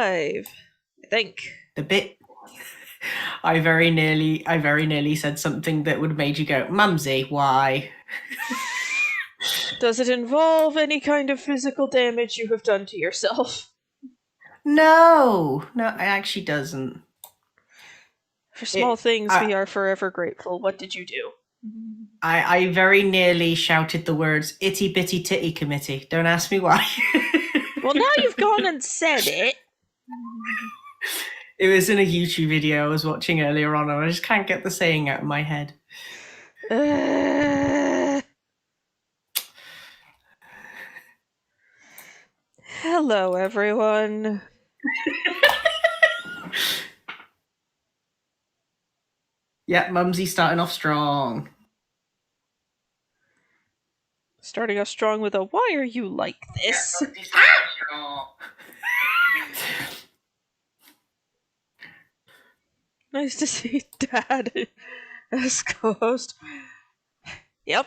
5, I think. The bit I very nearly said something that would have made you go, Mumsy, why? Does it involve any kind of physical damage you have done to yourself? No, it actually doesn't. For small things, I, we are forever grateful. What did you do? I very nearly shouted the words itty bitty titty committee. Don't ask me why. Well, now you've gone and said it. It was in a YouTube video I was watching earlier on, and I just can't get the saying out of my head. Hello, everyone. Yeah, Mumsy starting off strong. Starting us strong with a why are you like this? Nice to see Dad as co-host. Yep.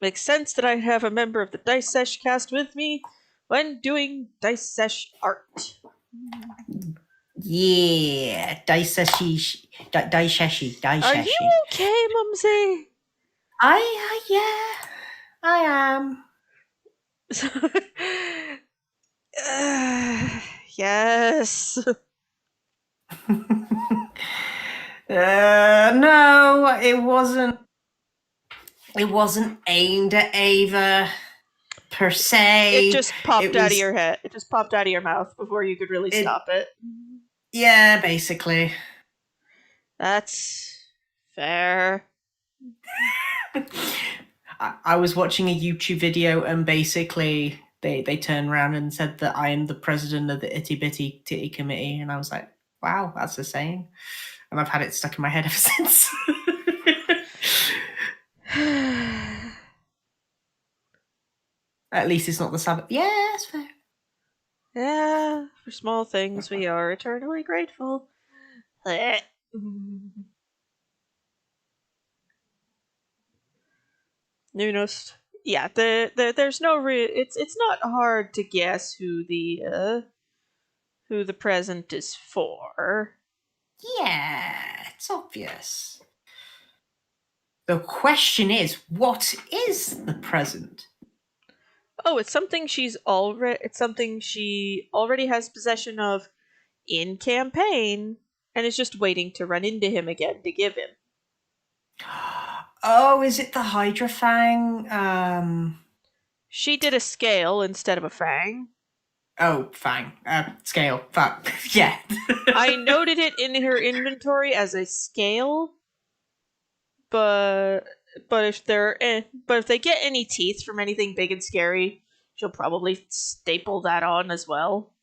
Makes sense that I have a member of the Dice Sesh cast with me when doing Dice Sesh art. Yeah, Daisheshi. Are you okay, Mumsy? Yeah, I am. Yes. No, it wasn't. It wasn't aimed at Ava per se. It just popped out of your head. It just popped out of your mouth before you could really stop it. Yeah, basically. That's fair. I was watching a YouTube video, and basically they turned around and said that I am the president of the Itty Bitty Titty Committee, and I was like, wow, that's a saying. And I've had it stuck in my head ever since. At least it's not the Sabbath. Yeah, that's fair. Yeah, for small things we are eternally grateful. Nunos. Yeah, there's no it's not hard to guess who the present is for. Yeah, it's obvious. The question is, what is the present? Oh, it's something she already has possession of in campaign and is just waiting to run into him again to give him. Oh, is it the Hydra Fang? She did a scale instead of a fang. Oh, Fang. Scale. Fuck. Yeah. I noted it in her inventory as a scale, but if they get any teeth from anything big and scary, she'll probably staple that on as well.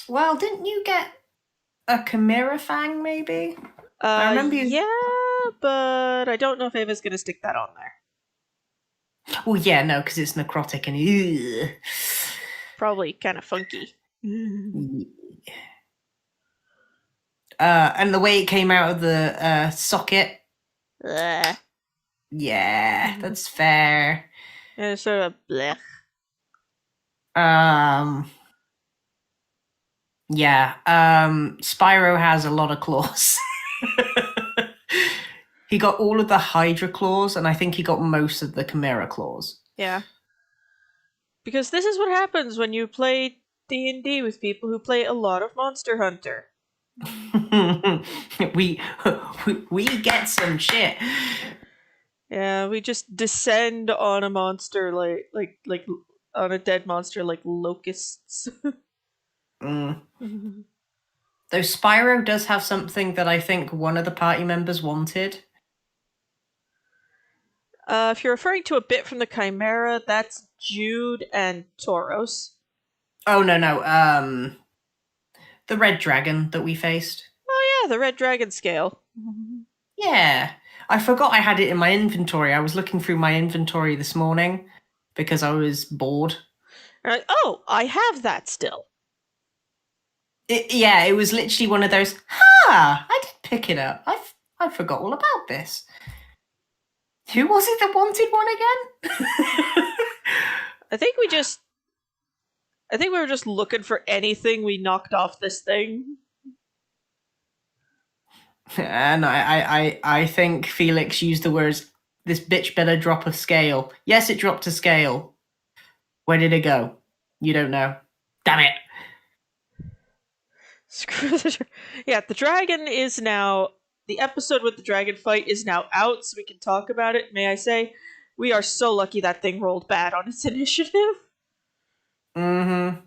Well, didn't you get a Chimera Fang, maybe? I remember you. Yeah, but I don't know if Ava's gonna stick that on there. Well, yeah, no, because it's necrotic and Probably kind of funky. And the way it came out of the socket. Blech. Yeah, that's fair. And it's sort of blech. Yeah. Spyro has a lot of claws. He got all of the Hydra claws, and I think he got most of the Chimera claws. Yeah. Because this is what happens when you play D&D with people who play a lot of Monster Hunter. we get some shit. Yeah, we just descend on a monster like on a dead monster like locusts. Though Spyro does have something that I think one of the party members wanted. If you're referring to a bit from the Chimera, that's Jude and Tauros. Oh, no. The red dragon that we faced. Oh yeah, the red dragon scale. Yeah. I forgot I had it in my inventory. I was looking through my inventory this morning because I was bored. Oh, I have that still. It was literally one of those, I did pick it up. I forgot all about this. Who was it that wanted one again? I think we just I think we were just looking for anything we knocked off this thing. And I think Felix used the words, "This bitch better drop a scale." Yes, it dropped a scale. Where did it go? You don't know. Damn it. Screw yeah, the dragon is now. The episode with the dragon fight is now out, so we can talk about it. May I say, we are so lucky that thing rolled bad on its initiative. Mm-hmm.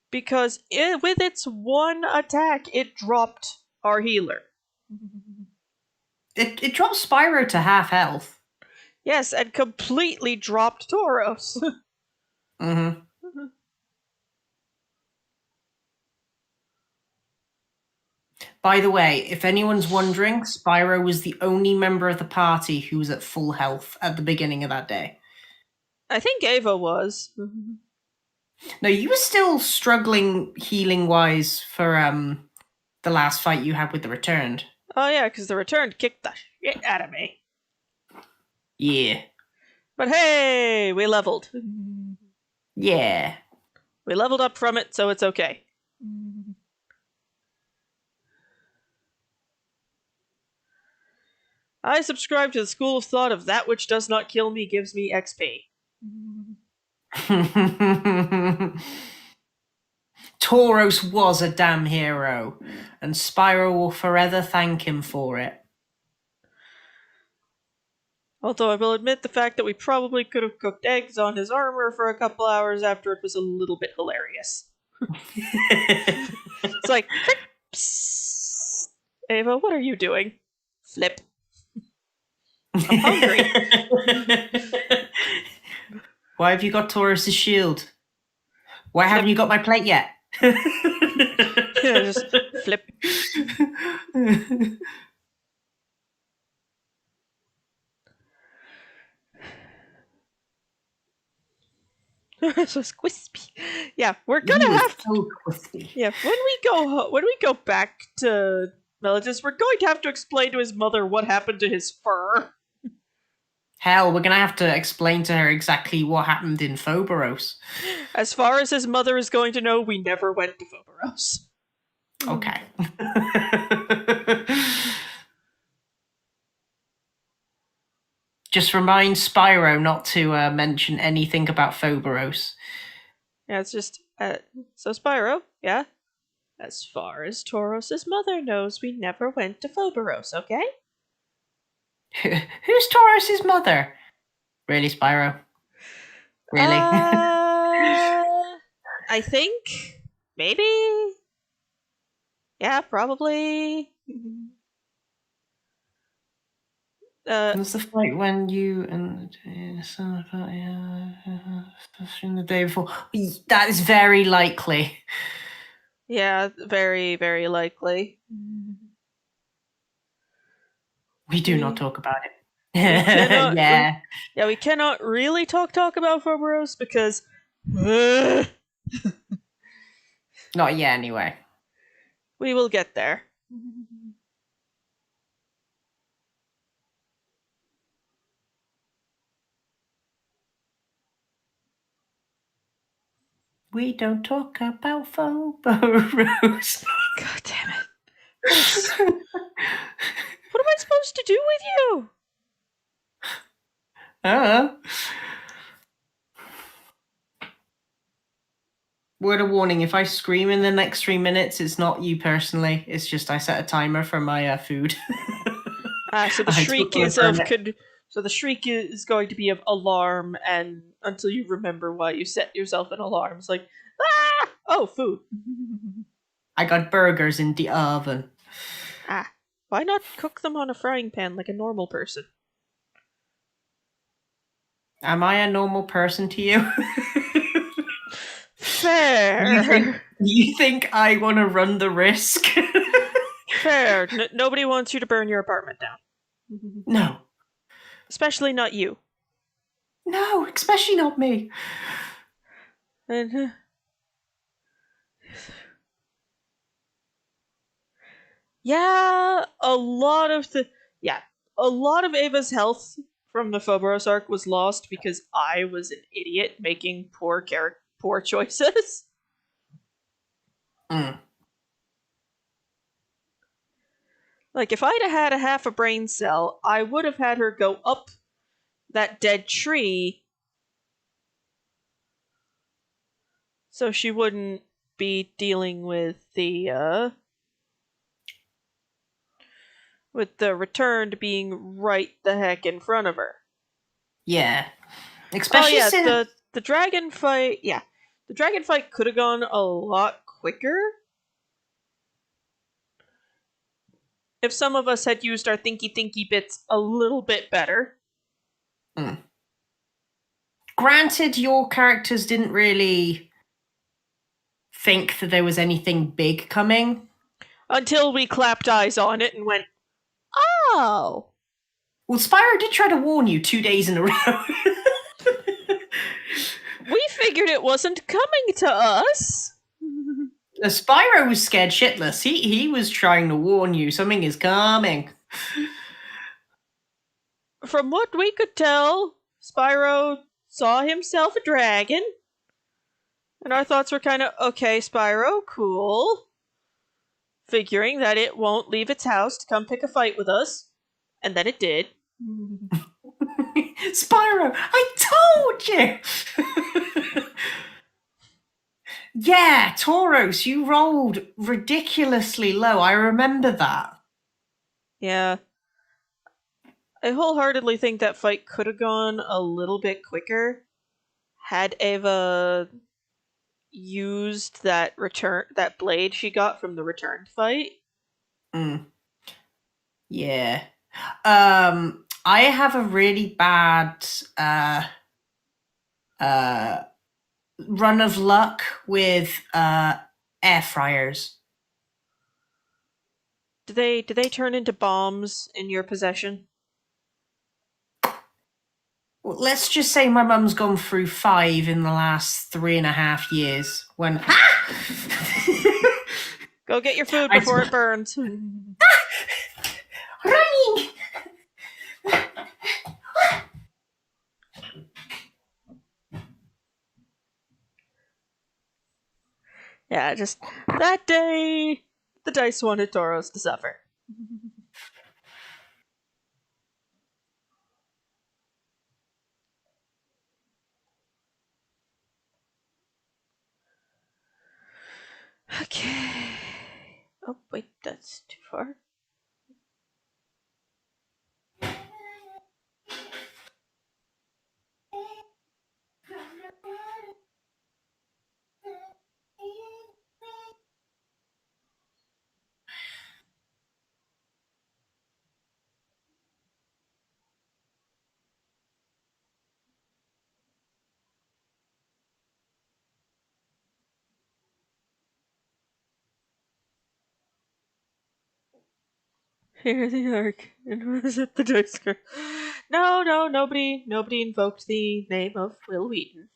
Because with its one attack, it dropped our healer. It dropped Spyro to half health. Yes, and completely dropped Tauros. Mm-hmm. By the way, if anyone's wondering, Spyro was the only member of the party who was at full health at the beginning of that day. I think Ava was. No, you were still struggling healing-wise for the last fight you had with the Returned. Oh yeah, because the return kicked the shit out of me. Yeah. But hey, we leveled. Yeah. We leveled up from it, so it's okay. I subscribe to the school of thought of that which does not kill me gives me XP. Tauros was a damn hero, and Spyro will forever thank him for it. Although I will admit the fact that we probably could have cooked eggs on his armor for a couple hours after it was a little bit hilarious. It's like, psst, Ava, what are you doing? Flip. I'm hungry. Why have you got Taurus's shield? Why haven't you got my plate yet? Yeah, just flip. So crispy. Yeah, we're gonna have to. So crispy. Yeah, when we go back to Melodus, we're going to have to explain to his mother what happened to his fur. Hell, we're gonna have to explain to her exactly what happened in Phoberos. As far as his mother is going to know, we never went to Phoberos. Okay. Just remind Spyro not to mention anything about Phoberos. Yeah, it's just so Spyro. Yeah, as far as Tauros' mother knows, we never went to Phoberos. Okay. Who's Taurus's mother? Really, Spyro? Really? I think maybe. Yeah, probably. Was the fight when you and the day before? That is very likely. Yeah, very, very likely. We do not talk about it. Cannot, Yeah. we cannot really talk about Phoberos because we Not yet, anyway. will get there. We don't talk about Phobos. God damn it! What am I supposed to do with you? Word of warning, if I scream in the next 3 minutes, it's not you personally. It's just I set a timer for my food. So the shriek is so the shriek is going to be of alarm, and until you remember why you set yourself an alarm, it's like, ah, oh, food. I got burgers in the oven. Why not cook them on a frying pan like a normal person? Am I a normal person to you? Fair. You think I want to run the risk? Fair. Nobody wants you to burn your apartment down. No. Especially not you. No, especially not me. And, yeah, a lot of Ava's health from the Phobos arc was lost because I was an idiot making poor poor choices. Mm. Like, if I'd have had a half a brain cell, I would have had her go up that dead tree so she wouldn't be dealing with the returned being right the heck in front of her. Yeah. Oh Especially yeah, since. the dragon fight. Yeah, the dragon fight could have gone a lot quicker if some of us had used our thinky bits a little bit better. Mm. Granted, your characters didn't really think that there was anything big coming. Until we clapped eyes on it and went, oh! Well, Spyro did try to warn you 2 days in a row. We figured it wasn't coming to us! Spyro was scared shitless. He was trying to warn you something is coming. From what we could tell, Spyro saw himself a dragon. And our thoughts were kind of, okay, Spyro, cool. Figuring that it won't leave its house to come pick a fight with us. And then it did. Spyro, I told you! Yeah, Tauros, you rolled ridiculously low. I remember that. Yeah. I wholeheartedly think that fight could have gone a little bit quicker had Ava used that blade she got from the returned fight. Mm. Yeah. I have a really bad uh run of luck with air fryers. Do they turn into bombs in your possession? Well, let's just say my mum's gone through 5 in the last 3.5 years. When Go get your food I before it burns. running. Yeah, just that day, the dice wanted Tauros to suffer. Okay. Oh, wait, that's too far. Here the arc. And was it the dice girl? No, nobody invoked the name of Will Wheaton.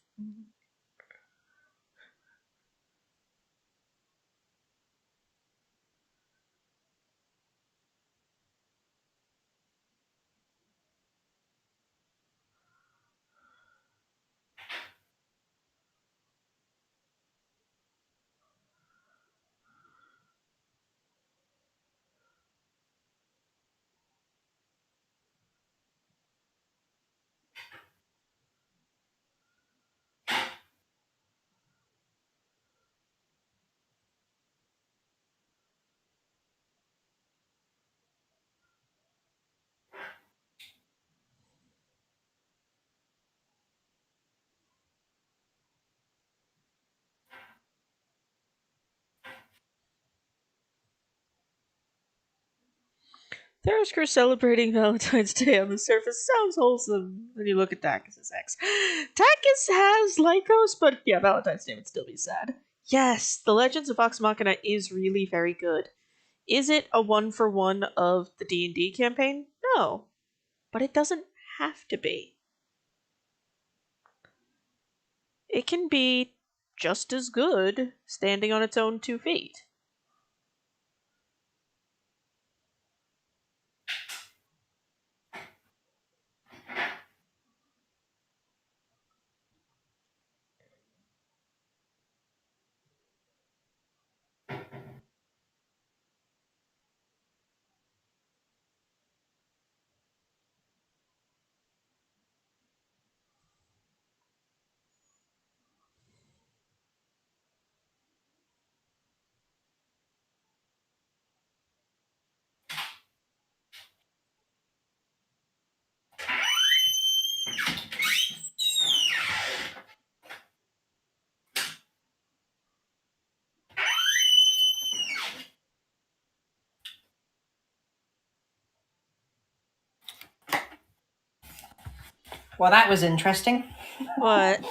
There's crew celebrating Valentine's Day on the surface. Sounds wholesome. Then you look at Takis' ex. Takis has Lycos, but yeah, Valentine's Day would still be sad. Yes, The Legends of Vox Machina is really very good. Is it a one-for-one of the D&D campaign? No. But it doesn't have to be. It can be just as good standing on its own 2 feet. Well, that was interesting. What?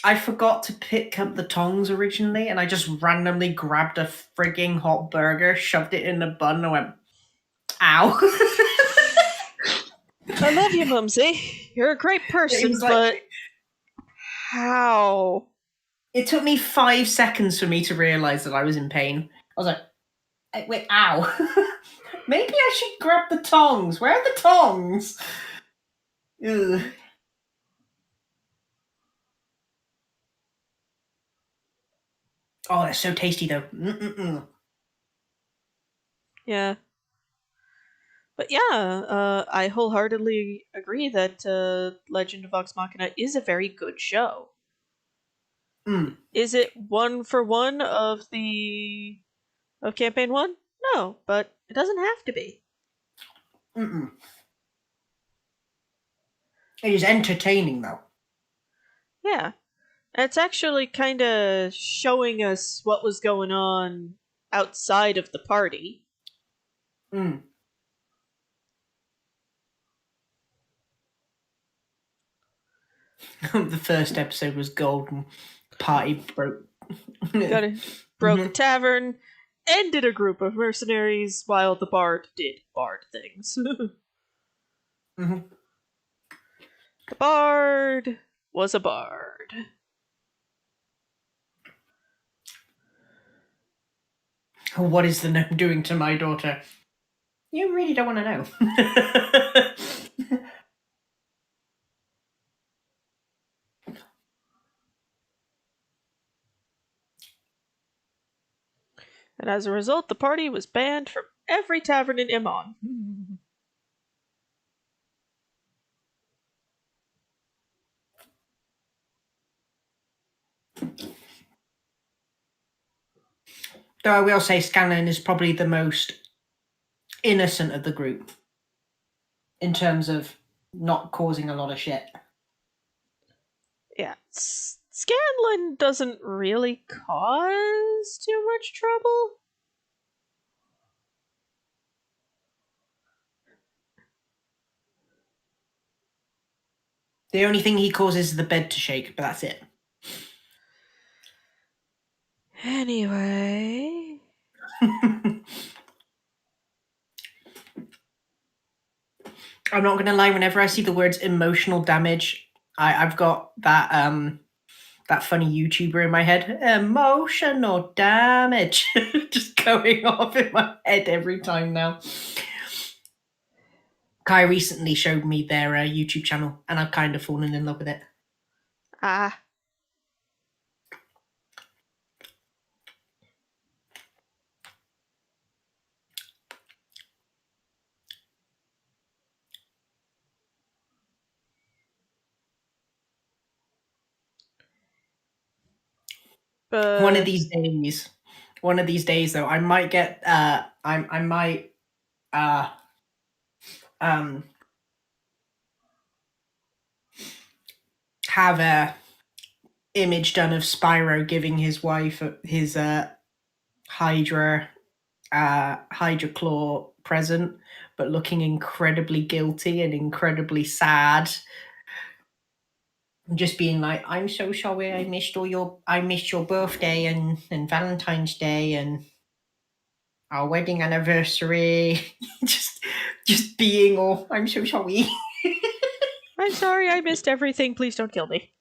I forgot to pick up the tongs originally, and I just randomly grabbed a frigging hot burger, shoved it in the bun, and went, ow. I love you, Mumsy. You're a great It person, was like, but how? it took me 5 seconds for me to realize that I was in pain. I was like, wait, ow. Maybe I should grab the tongs. Where are the tongs? Ugh. Oh, they're so tasty, though. Mm-mm-mm. Yeah. But yeah, I wholeheartedly agree that Legend of Vox Machina is a very good show. Mm. Is it one for one of campaign one? No, but it doesn't have to be. Mm-mm. It is entertaining, though. Yeah. It's actually kind of showing us what was going on outside of the party. Mm. The first episode was golden. Party broke. Got it. Broke a tavern, ended a group of mercenaries while the bard did bard things. Mm-hmm. The bard was a bard. What is the gnome doing to my daughter? You really don't want to know. And as a result, the party was banned from every tavern in Imon. Though I will say Scanlan is probably the most innocent of the group in terms of not causing a lot of shit. Yeah, Scanlan doesn't really cause too much trouble. The only thing he causes is the bed to shake, but that's it. Anyway. I'm not gonna lie, whenever I see the words emotional damage, I've got that funny YouTuber in my head. Emotional damage. Just going off in my head every time now. Kai recently showed me their YouTube channel, and I've kind of fallen in love with it. Ah. One of But these days though, I might get I might uh um have a image done of Spyro giving his wife his Hydra Hydra Claw present, but looking incredibly guilty and incredibly sad. Just being like, I'm so sorry, I missed your birthday and Valentine's Day and our wedding anniversary. just being all, I'm so sorry. I'm sorry I missed everything. Please don't kill me.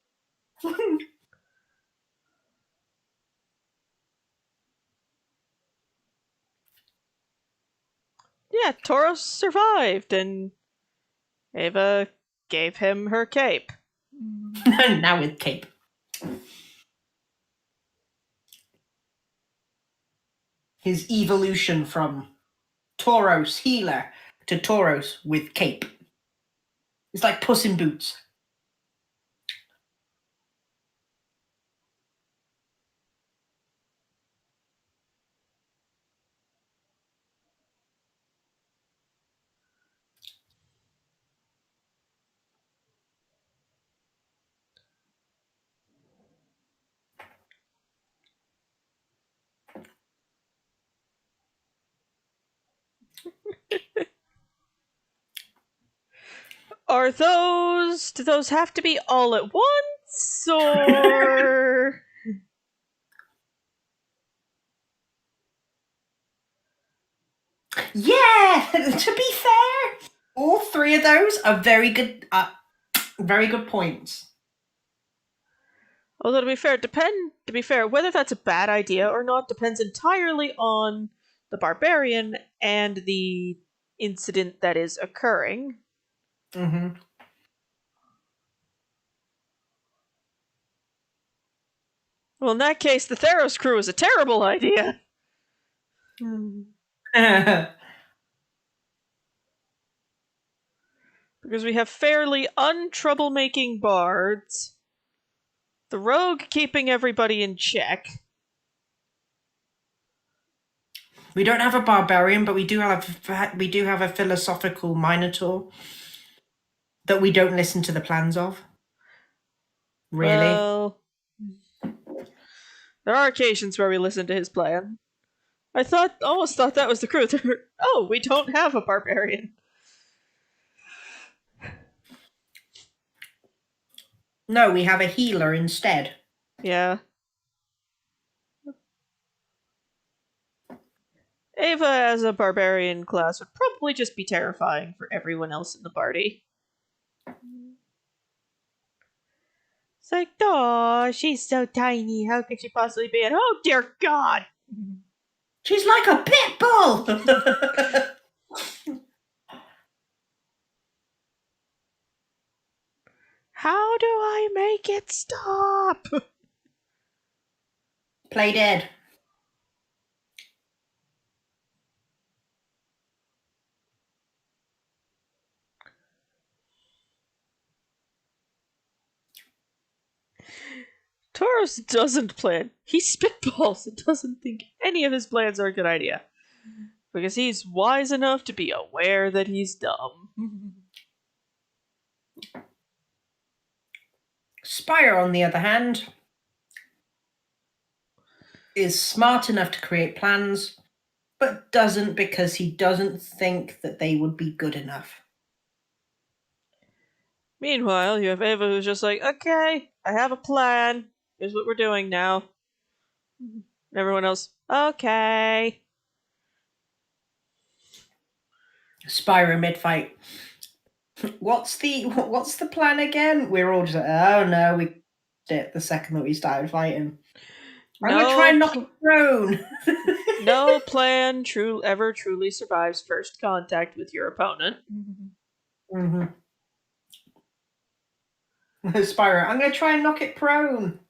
Yeah, Tauros survived, and Ava gave him her cape. Now with cape. His evolution from Tauros healer to Tauros with cape. It's like Puss in Boots. Do those have to be all at once, or... Yeah, to be fair, all three of those are very good points. Although to be fair, whether that's a bad idea or not depends entirely on the barbarian and the incident that is occurring. Mm-hmm. Well, in that case, the Theros crew is a terrible idea. Because we have fairly untroublemaking bards, the rogue keeping everybody in check. We don't have a barbarian, but we do have a philosophical minotaur that we don't listen to the plans of. Really? Well, there are occasions where we listen to his plan. Almost thought that was the crew. Oh, we don't have a barbarian. No, we have a healer instead. Yeah. Ava as a barbarian class would probably just be terrifying for everyone else in the party. It's like, oh, she's so tiny. How could she possibly be an? Oh, dear God! She's like a pit bull. How do I make it stop? Play dead. Taurus doesn't plan. He spitballs and doesn't think any of his plans are a good idea. Because he's wise enough to be aware that he's dumb. Spire, on the other hand, is smart enough to create plans, but doesn't because he doesn't think that they would be good enough. Meanwhile, you have Ava who's just like, okay, I have a plan. Here's what we're doing now. And everyone else, okay. Spyro mid-fight. What's the plan again? We're all just like, oh no, we did it the second that we started fighting. I'm gonna try and knock it prone. No plan ever truly survives first contact with your opponent. Mm-hmm. Spyro, I'm gonna try and knock it prone.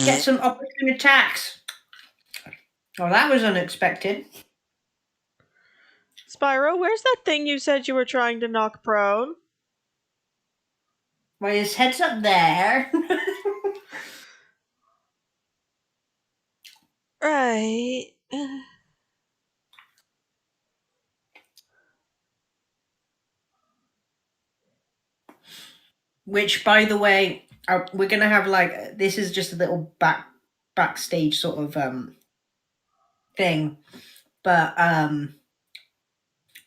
Get some opportune attacks. Oh, that was unexpected. Spyro, where's that thing you said you were trying to knock prone? Well, his head's up there. Right. Which, by the way, we're gonna have like this is just a little backstage sort of thing, but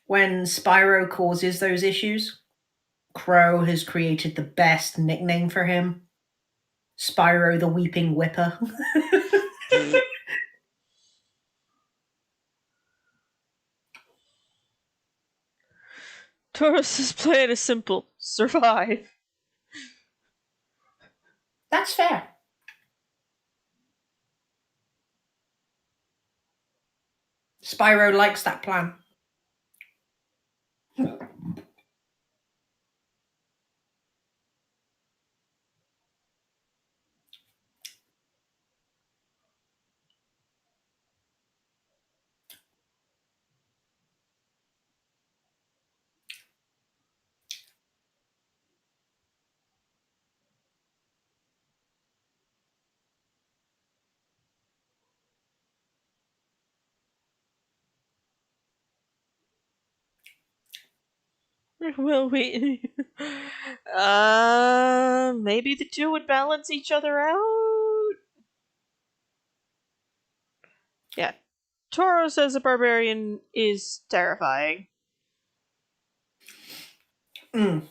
when Spyro causes those issues, Crow has created the best nickname for him: Spyro the Weeping Whipper. Taurus's plan is simple: survive. That's fair. Spyro likes that plan. Will we? Maybe the two would balance each other out? Yeah. Tauros as a barbarian is terrifying. Mm.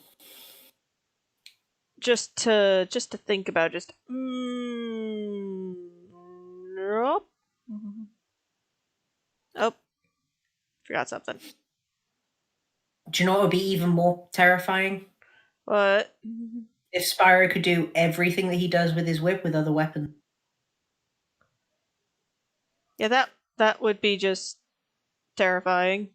just to think about. Just nope. Oh, forgot something. Do you know what would be even more terrifying? What? If Spyro could do everything that he does with his whip with other weapons. Yeah, that would be just terrifying.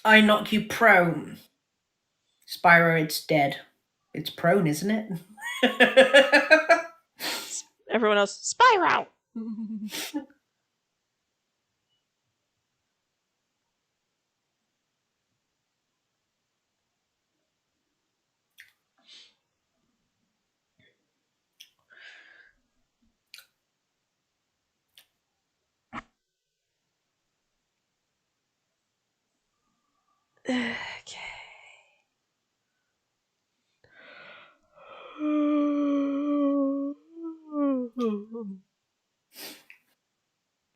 I knock you prone. Spyro, it's dead. It's prone, isn't it? Everyone else, Spyro. Okay.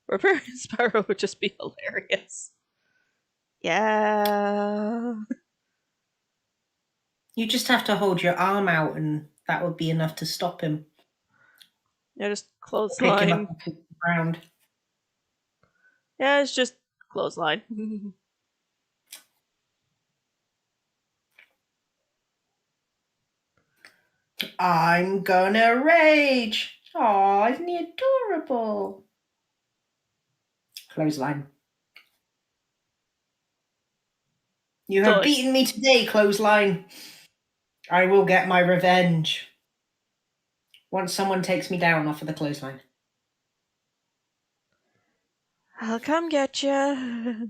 Repairing Spyro would just be hilarious. Yeah. You just have to hold your arm out, and that would be enough to stop him. Yeah, just Pick him up clothesline. off the ground. Yeah, it's just clothesline. I'm gonna rage. Aw, isn't he adorable? Clothesline. You have Totally. beaten me today, Clothesline. I will get my revenge. Once someone takes me down off of the clothesline. I'll come get you.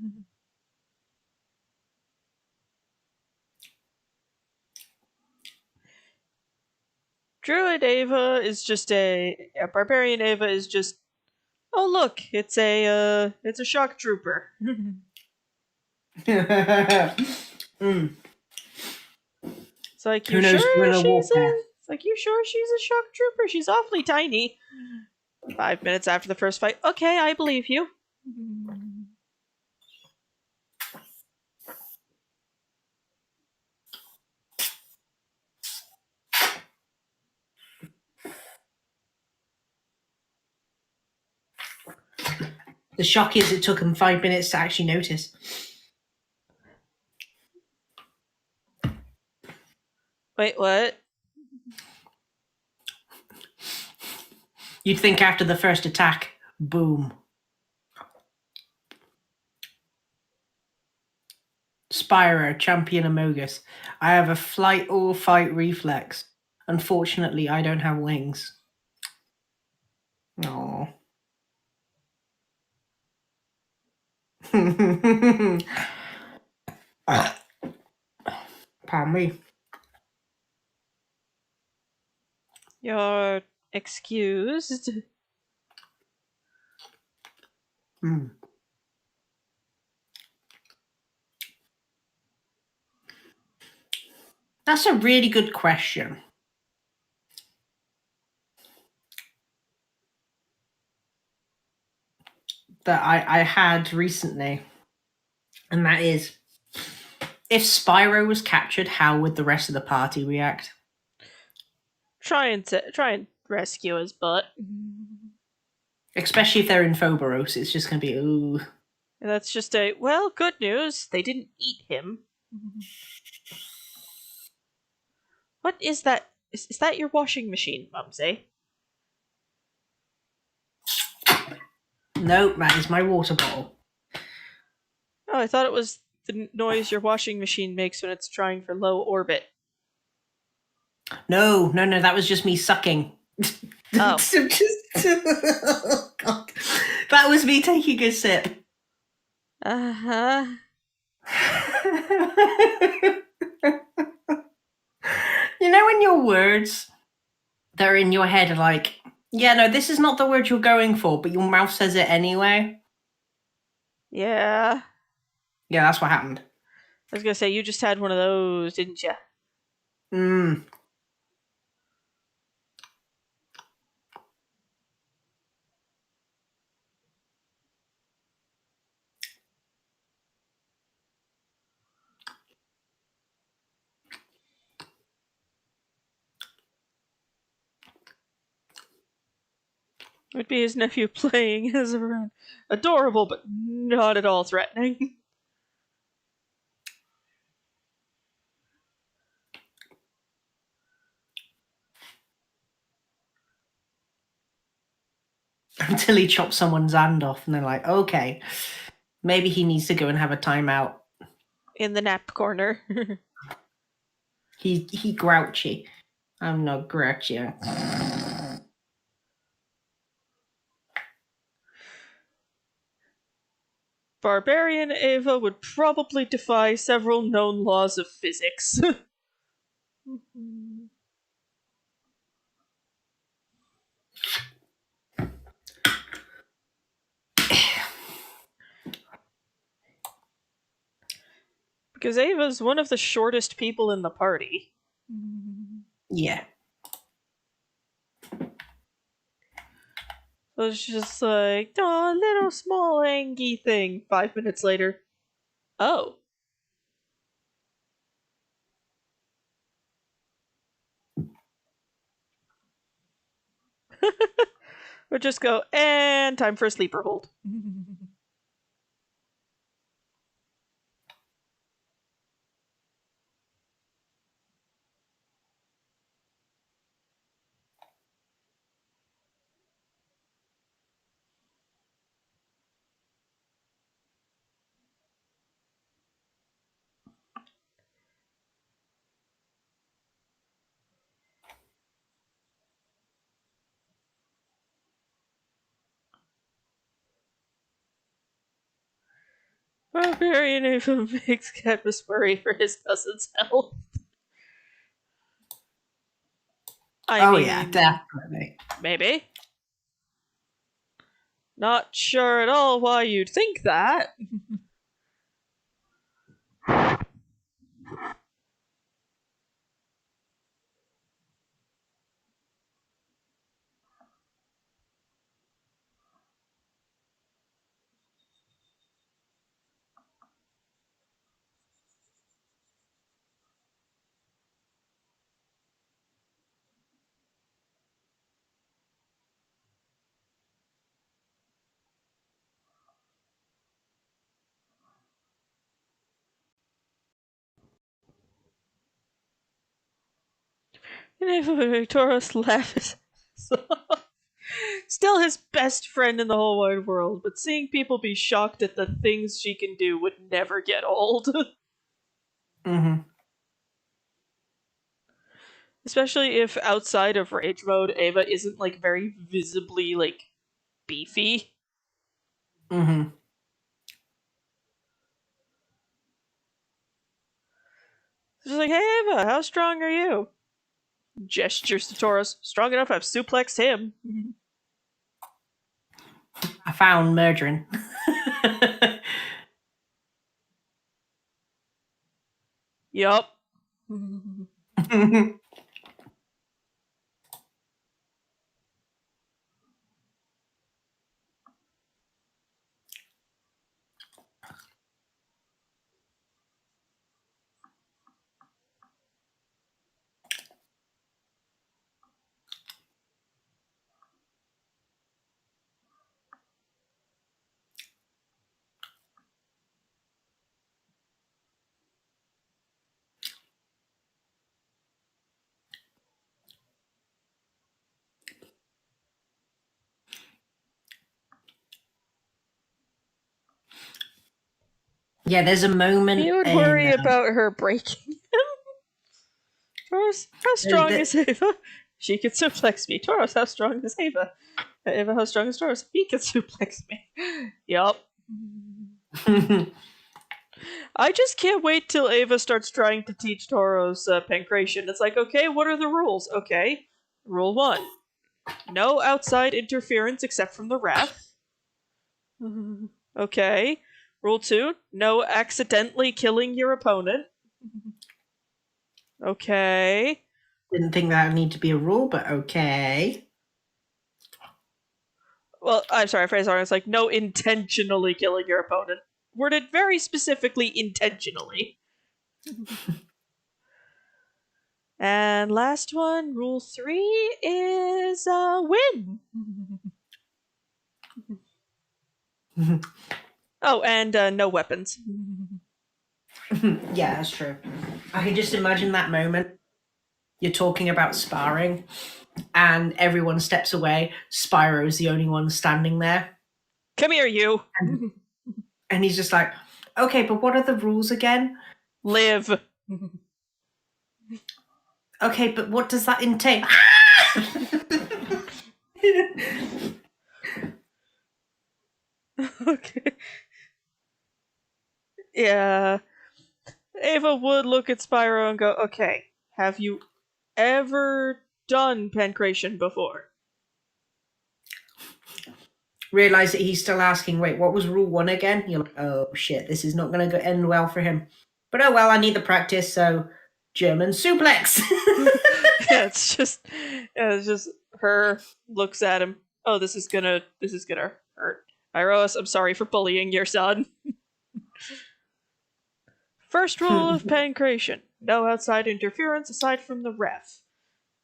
Druid Ava is just a barbarian Ava is just, oh look, it's a shock trooper. Mm. It's like, Who knows doing a warfare? you sure she's a shock trooper? She's awfully tiny. 5 minutes after the first fight. Okay, I believe you. The shock is it took him 5 minutes to actually notice. Wait, what? You'd think after the first attack, boom. Spyro, champion Amogus. I have a flight or fight reflex. Unfortunately, I don't have wings. Oh. Pardon me. You're excused. Mm. That's a really good question. That I had recently. And that is, if Spyro was captured, how would the rest of the party react? Try and rescue his butt. Especially if they're in Phoberos, it's just going to be, ooh. And that's just a, well, good news. They didn't eat him. What is that? Is that your washing machine, Mumsy? Nope, that is my water bottle. Oh, I thought it was the noise your washing machine makes when it's trying for low orbit. No, that was just me sucking. Oh. Oh, God. That was me taking a sip. Uh-huh. You know when your words that are in your head are like, yeah, no, this is not the word you're going for, but your mouth says it anyway? Yeah. Yeah, that's what happened. I was gonna say, you just had one of those, didn't you? Mm. Would be his nephew playing as a adorable, but not at all threatening. Until he chops someone's hand off, and they're like, okay, maybe he needs to go and have a timeout. In the nap corner. He grouchy. I'm not grouchy. Barbarian Ava would probably defy several known laws of physics. Because Ava's one of the shortest people in the party. Yeah. So it's just like, oh, little small Angie thing. 5 minutes later, oh. Or just go, and time for a sleeper hold. Barbarian Ava makes Cadmus worry for his cousin's health. I mean, yeah, definitely. maybe. Not sure at all why you'd think that. And Ava Victorious laughs. Still his best friend in the whole wide world, but seeing people be shocked at the things she can do would never get old. Mm-hmm. Especially if outside of rage mode, Ava isn't like very visibly like beefy. Mm-hmm. She's like, hey Ava, how strong are you? Gestures to Taurus. Strong enough I've suplexed him. I found murdering. Yup. Yeah, there's a moment He would in worry about her breaking him. Taurus, how strong the, is Ava? She could suplex me. Taurus, how strong is Ava? Ava, how strong is Taurus? He can suplex me. Yup. I just can't wait till Ava starts trying to teach Tauros pancration. It's like, okay, what are the rules? Okay, rule 1. No outside interference except from the ref. Okay. Rule 2. No accidentally killing your opponent. Okay. Didn't think that would need to be a rule, but okay. Well, I'm sorry, I phrased it wrong. It's like, no intentionally killing your opponent. Worded very specifically intentionally. And last one, rule 3 is win. Oh, and no weapons. Yeah, that's true. I can just imagine that moment. You're talking about sparring, and everyone steps away. Spyro's the only one standing there, Come here, you. and he's just like, "Okay, but what are the rules again? Live. Okay, but what does that entail?" Okay. Yeah. Ava would look at Spyro and go, okay, have you ever done pancration before? Realize that he's still asking, "Wait, what was rule 1 again?" You're like, "Oh shit, this is not going to end well for him." But oh well, I need the practice, so German suplex. Yeah, it's just her looks at him. Oh, this is gonna hurt. Iros, I'm sorry for bullying your son. First rule of pancration: no outside interference aside from the ref.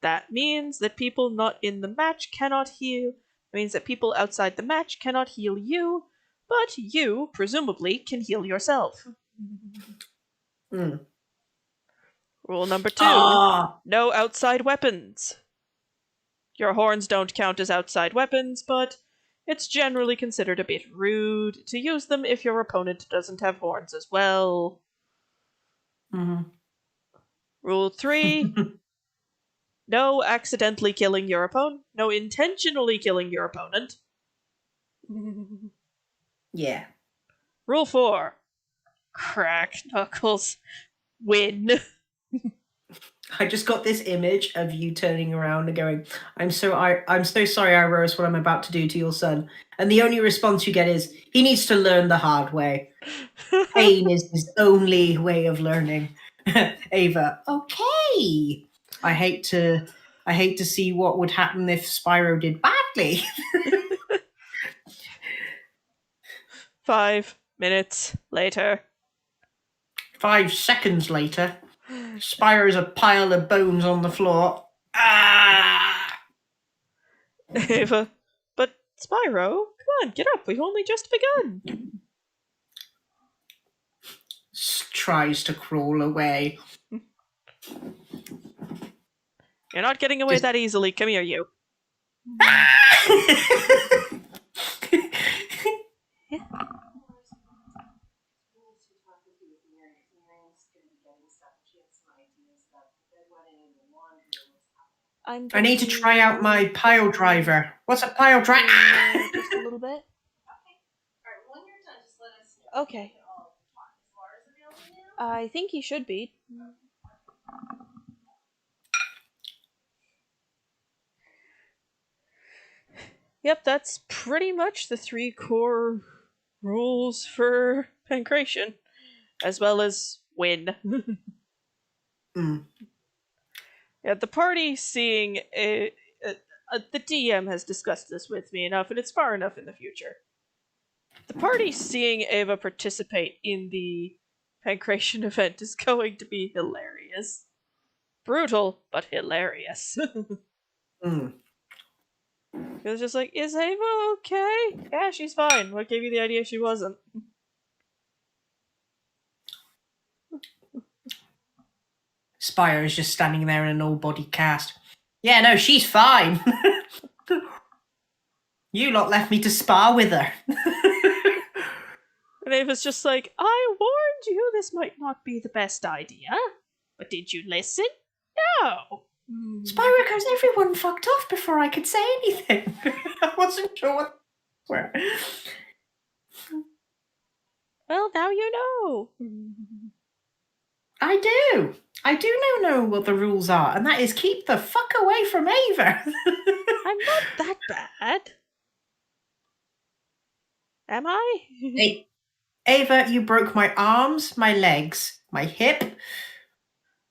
That means that people not in the match cannot heal. It means that people outside the match cannot heal you, but you, presumably, can heal yourself. Mm. Rule number 2: Ah, no outside weapons. Your horns don't count as outside weapons, but it's generally considered a bit rude to use them if your opponent doesn't have horns as well. Mhm. Rule 3: no accidentally killing your opponent, no intentionally killing your opponent. Yeah. Rule 4: crack knuckles. Win. I just got this image of you turning around and going, I'm so sorry, Iros, what I'm about to do to your son." And the only response you get is, "He needs to learn the hard way. Pain is his only way of learning." Ava, okay. I hate to see what would happen if Spyro did badly. 5 minutes later. 5 seconds later, Spyro's a pile of bones on the floor. Ah! Ava. But Spyro, come on, get up. We've only just begun. Tries to crawl away. You're not getting away Just that easily. Come here, you. I'm I going need to try out my pile driver. What's a pile driver? just a little bit. Okay. I think he should be. Yep, that's pretty much the 3 core rules for pancration, as well as win. Mm. Yeah, the party seeing the DM has discussed this with me enough, and it's far enough in the future. The party seeing Ava participate in the pancration event is going to be hilarious. Brutal, but hilarious. Mm. It's just like, is Ava okay? Yeah, she's fine. What gave you the idea she wasn't? Spyro's just standing there in an all-body cast. Yeah, no, she's fine. You lot left me to spar with her. And Ava's just like, I warned you this might not be the best idea. But did you listen? No. Spyro goes, everyone fucked off before I could say anything. I wasn't sure what were. Well, now you know. I do. I do know what the rules are, and that is keep the fuck away from Ava. I'm not that bad. Am I? Hey, Ava, you broke my arms, my legs, my hip,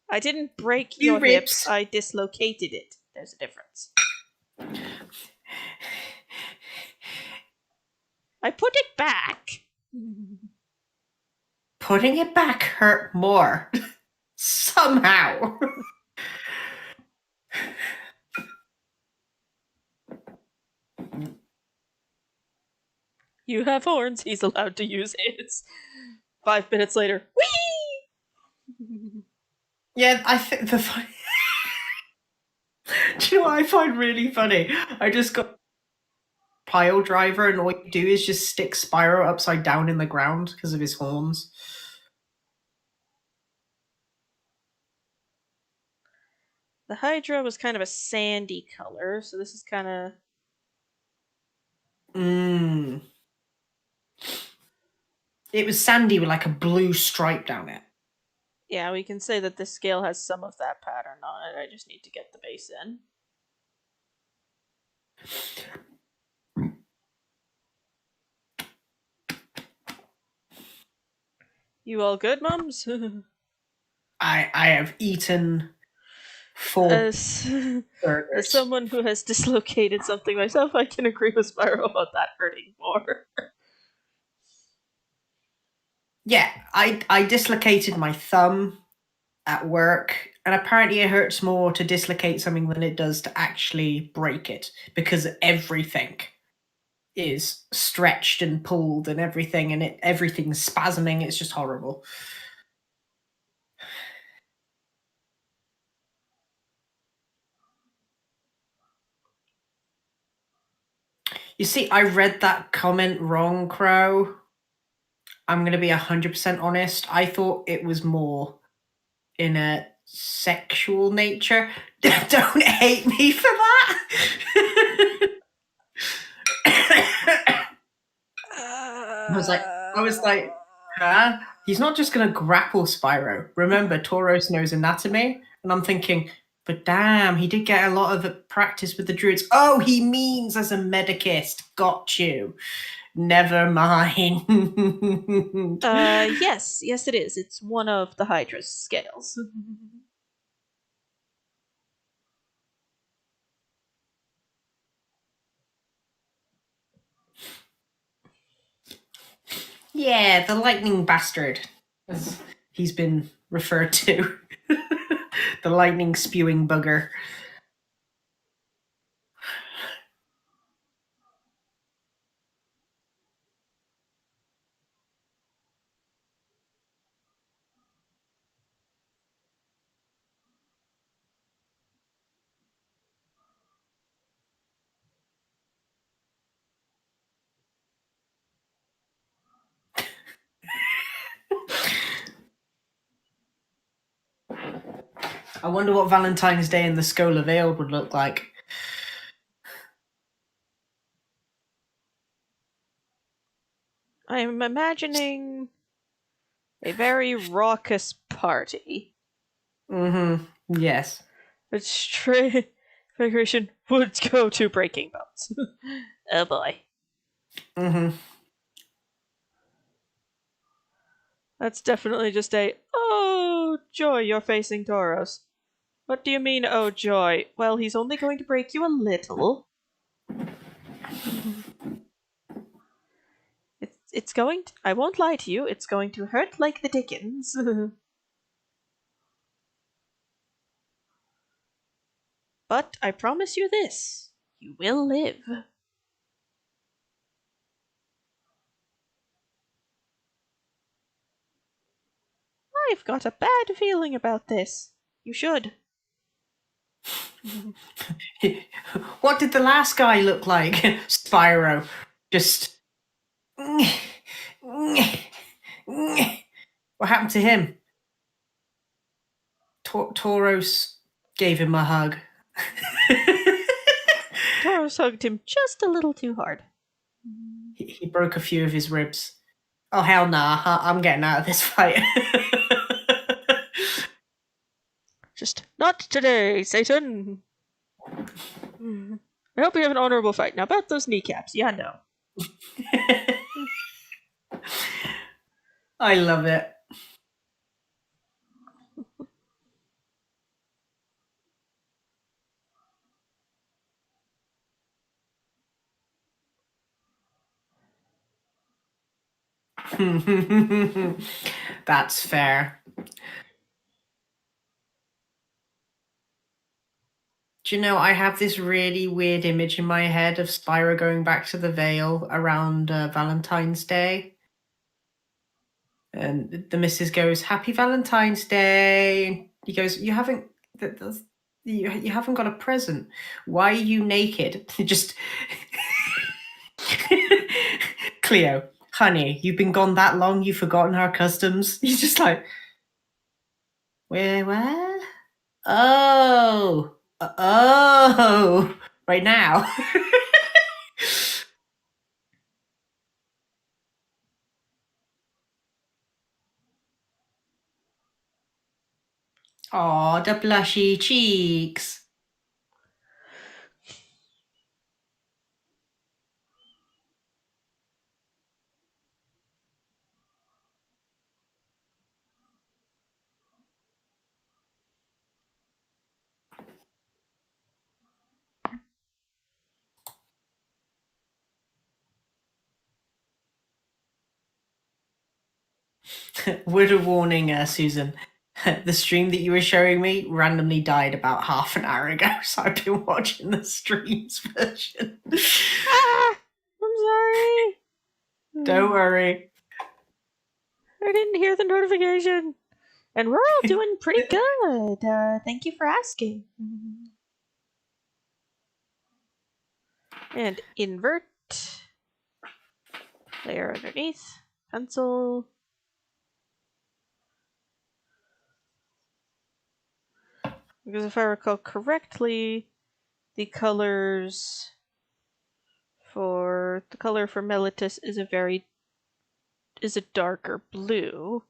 I didn't break two your hip, ribs. I dislocated it. There's a difference. I put it back. Putting it back hurt more. Somehow. You have horns, he's allowed to use his. 5 minutes later, whee! Yeah, I think the do you know what I find really funny? I just got pile driver, and all you do is just stick Spyro upside down in the ground because of his horns. The Hydra was kind of a sandy color, so this is kind of. Mm. It was sandy with like a blue stripe down it. Yeah, we can say that this scale has some of that pattern on it. I just need to get the base in. You all good, mums? I have eaten 4 as as burgers. someone who has dislocated something myself, I can agree with Spyro about that hurting more. Yeah, I dislocated my thumb at work, and apparently it hurts more to dislocate something than it does to actually break it because everything is stretched and pulled and everything, and everything's spasming. It's just horrible. You see, I read that comment wrong, Crow. I'm going to be 100% honest. I thought it was more in a sexual nature. Don't hate me for that. I was like, huh? He's not just going to grapple Spyro. Remember, Tauros knows anatomy. And I'm thinking, but damn, he did get a lot of practice with the druids. Oh, he means as a medicist. Got you. Never mind. Yes, it is. It's one of the Hydra's scales. Yeah, the lightning bastard, as he's been referred to. The lightning spewing bugger. I wonder what Valentine's Day in the Skola Veiled would look like. I'm imagining a very raucous party. Mm-hmm. Yes. Its straight figuration would go to breaking bones. Oh boy. Mm-hmm. That's definitely just a, oh joy, you're facing Tauros. What do you mean, oh joy? Well, he's only going to break you a little. It's going to, I won't lie to you, it's going to hurt like the dickens. But I promise you this, you will live. I've got a bad feeling about this. You should. What did the last guy look like? Spyro. Just. What happened to him? Tauros gave him a hug. Tauros hugged him just a little too hard. He broke a few of his ribs. Oh, hell nah. I'm getting out of this fight. Just, not today, Satan! I hope you have an honorable fight. Now, about those kneecaps, yeah, no. I love it. That's fair. Do you know, I have this really weird image in my head of Spyro going back to the Vale around Valentine's Day. And the missus goes, "Happy Valentine's Day." He goes, "You haven't, you haven't got a present. Why are you naked?" Just Cleo, honey, you've been gone that long, you've forgotten our customs. He's just like, where? Oh, right now. Aw, the blushy cheeks. Word of warning, Susan. The stream that you were showing me randomly died about half an hour ago, so I've been watching the streams version. Ah! I'm sorry. Don't worry. I didn't hear the notification. And we're all doing pretty good. Thank you for asking. And invert. Layer underneath. Pencil. Because if I recall correctly, the color for Mellitus is a darker blue.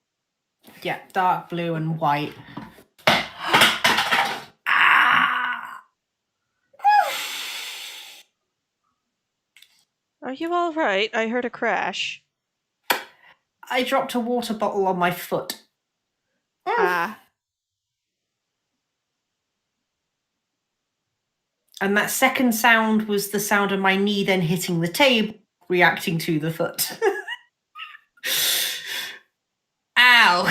Yeah, dark blue and white. Ah! Are you all right? I heard a crash. I dropped a water bottle on my foot. Ah. And that second sound was the sound of my knee then hitting the table, reacting to the foot. Ow!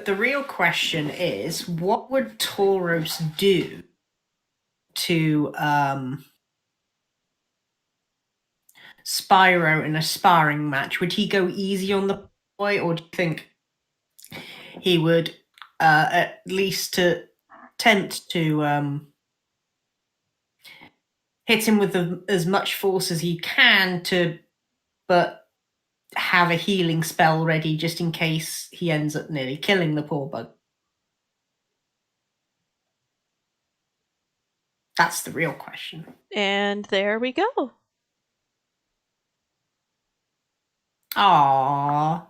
The real question is, what would Tauros do to Spyro in a sparring match? Would he go easy on the boy, or do you think he would at least to attempt to hit him with as much force as he can but have a healing spell ready just in case he ends up nearly killing the poor bug? That's the real question. And there we go. Aww.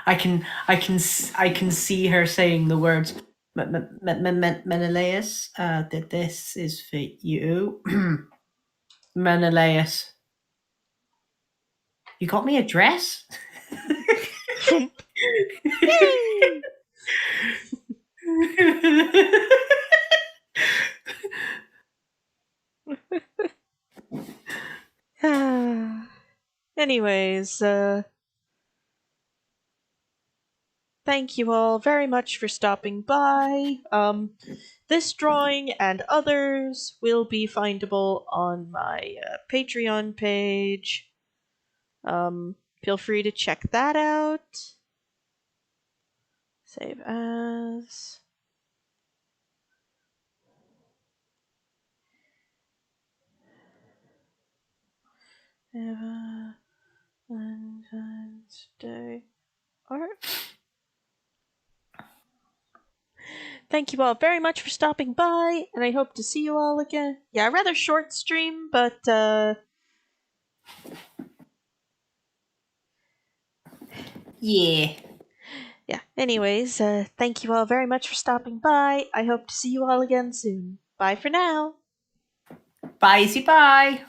I can see her saying the words, Menelaus, that this is for you. Menelaus, you got me a dress? Yay! Anyways, thank you all very much for stopping by. This drawing and others will be findable on my Patreon page. Feel free to check that out. Save as. Valentine's Day art. Thank you all very much for stopping by, and I hope to see you all again. Yeah, rather short stream, but Yeah. yeah. Anyways, thank you all very much for stopping by. I hope to see you all again soon. Bye for now. Bye, bye.